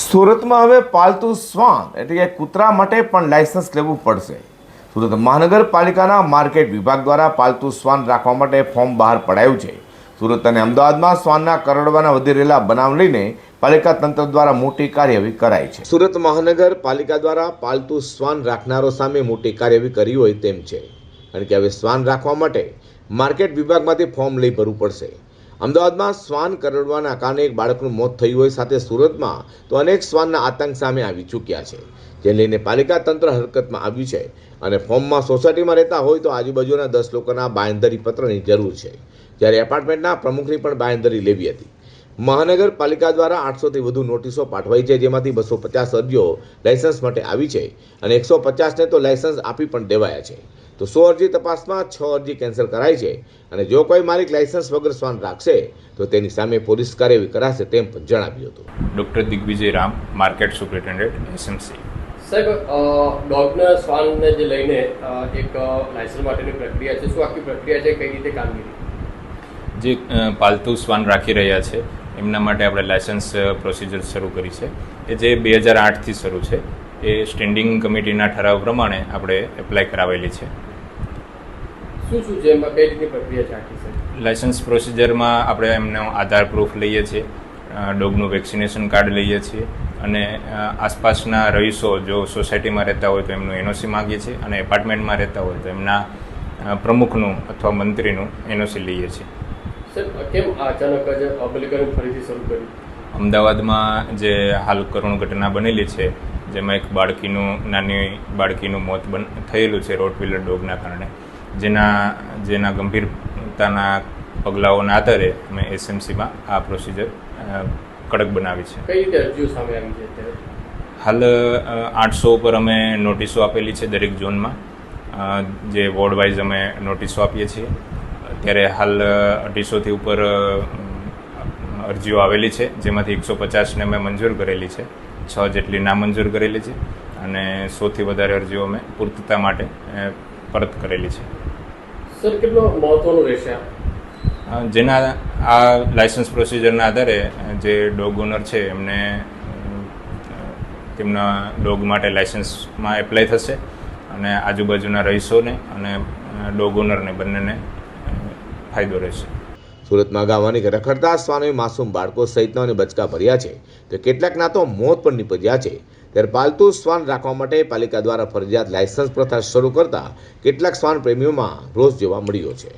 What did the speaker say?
સુરતમાં હવે પાલતુ શ્વાન એટલે કે કૂતરા માટે પણ લાયસન્સ લેવું પડશે। સુરત મહાનગરપાલિકાના માર્કેટ વિભાગ દ્વારા પાલતુ શ્વાન રાખવા માટે ફોર્મ બહાર પડાયું છે। સુરત અને અમદાવાદમાં શ્વાનના કરડવાના વધી રહેલા બનાવ લઈને પાલિકા તંત્ર દ્વારા મોટી કાર્યવાહી કરાઈ છે। સુરત મહાનગરપાલિકા દ્વારા પાલતુ શ્વાન રાખનારો સામે મોટી કાર્યવાહી કરી હોય તેમ છે, કારણ કે હવે શ્વાન રાખવા માટે માર્કેટ વિભાગમાંથી ફોર્મ લઈ ભરવું પડશે। અમદાવાદમાં શ્વાન કરડવાના કારણે એક બાળકનું મોત થયું હોય સાથે સુરતમાં તો અનેક શ્વાનના આતંક સામે આવી ચૂક્યા છે, જે લઈને પાલિકા તંત્ર હરકતમાં આવ્યું છે અને ફોર્મમાં સોસાયટીમાં રહેતા હોય તો આજુબાજુના 10 લોકોના બાંયધરી પત્રની જરૂર છે, જ્યારે એપાર્ટમેન્ટના પ્રમુખની પણ બાંયધરી લેવી હતી। મહાનગરપાલિકા દ્વારા 800થી વધુ નોટિસો પાઠવાઈ છે, જેમાંથી 250 અરજીઓ લાયસન્સ માટે આવી છે અને 150ને તો લાયસન્સ આપી પણ દેવાયા છે। તો 100 અરજી તપાસમાં 6 અરજી કેન્સલ કરાઈ છે અને જો કોઈ માલિક લાયસન્સ વગર શ્વાન રાખશે તો તેની સામે પોલીસ કાર્યવાહી કરાશે તેમ પણ જણાવ્યું હતું। Doctor Digvijay Ram, market superintendent, SMC. સાહેબ, ડોગના શ્વાનને જે લઈને એક લાયસન્સ માટેની પ્રક્રિયા છે, શું આખી પ્રક્રિયા છે, કઈ રીતે કામગીરી? જે પાલતુ શ્વાન રાખી રહ્યા છે એમના માટે આપણે લાયસન્સ પ્રોસિજર શરૂ કરી છે, એ જે 2008થી શરૂ છે, એ સ્ટેન્ડિંગ કમિટીના ઠરાવ પ્રમાણે આપણે એપ્લાય કરાવેલી છે। શું છે એમાં, કઈ રીતની પ્રક્રિયા છે આખી? સાહેબ, લાયસન્સ પ્રોસિજરમાં આપણે એમનો આધાર પ્રૂફ લઈએ છીએ, ડોગનું વેક્સિનેશન કાર્ડ લઈએ છીએ અને આસપાસના રહીશો જો સોસાયટીમાં રહેતા હોય તો એમનું એનઓસી માગીએ છીએ અને એપાર્ટમેન્ટમાં રહેતા હોય તો એમના પ્રમુખનું અથવા મંત્રીનું એનઓસી લઈએ છીએ। સર, કેમ અચાનક જ અમલીકરણ ફરીથી શરૂ કર્યું? અમદાવાદમાં જે હાલ કરુણ ઘટના બનેલી છે, જેમાં એક નાની બાળકીનું મોત થયેલું છે રોટવીલર ડોગના કારણે, જેના ગંભીરતાના પગલાઓના આધારે અમે એસએમસીમાં આ પ્રોસિજર કડક બનાવી છે। કઈ રીતે અરજીઓ સામે આવી છે અત્યારે? હાલ 800 ઉપર અમે નોટિસો આપેલી છે દરેક ઝોનમાં, જે વોર્ડ વાઇઝ અમે નોટિસો આપીએ છીએ। અત્યારે હાલ 250થી ઉપર અરજીઓ આવેલી છે, જેમાંથી 150ને અમે મંજૂર કરેલી છે, 6 જેટલી નામંજૂર કરેલી છે અને 100થી વધારે અરજીઓ અમે પૂર્તતા માટે પરત કરેલી છે। સર, કેટલો મહત્વનું રહેશે જેના આ લાયસન્સ પ્રોસિજરના આધારે જે ડોગ ઓનર છે એમને તેમના ડોગ માટે લાયસન્સમાં એપ્લાય થશે અને આજુબાજુના રહીશોને અને ડોગ ઓનરને બંનેને ફાયદો રહેશે। સુરતમાં ગાવાની રખડતા શ્વાનોએ માસૂમ બાળકો સહિતનાઓને બચકા ભર્યા છે તો કેટલાકના તો મોત પણ નીપજ્યા છે। ત્યારે પાલતુ શ્વાન રાખવા માટે પાલિકા દ્વારા ફરજિયાત લાયસન્સ પ્રથા શરૂ કરતા કેટલાક શ્વાન પ્રેમીઓમાં રોષ જોવા મળ્યો છે।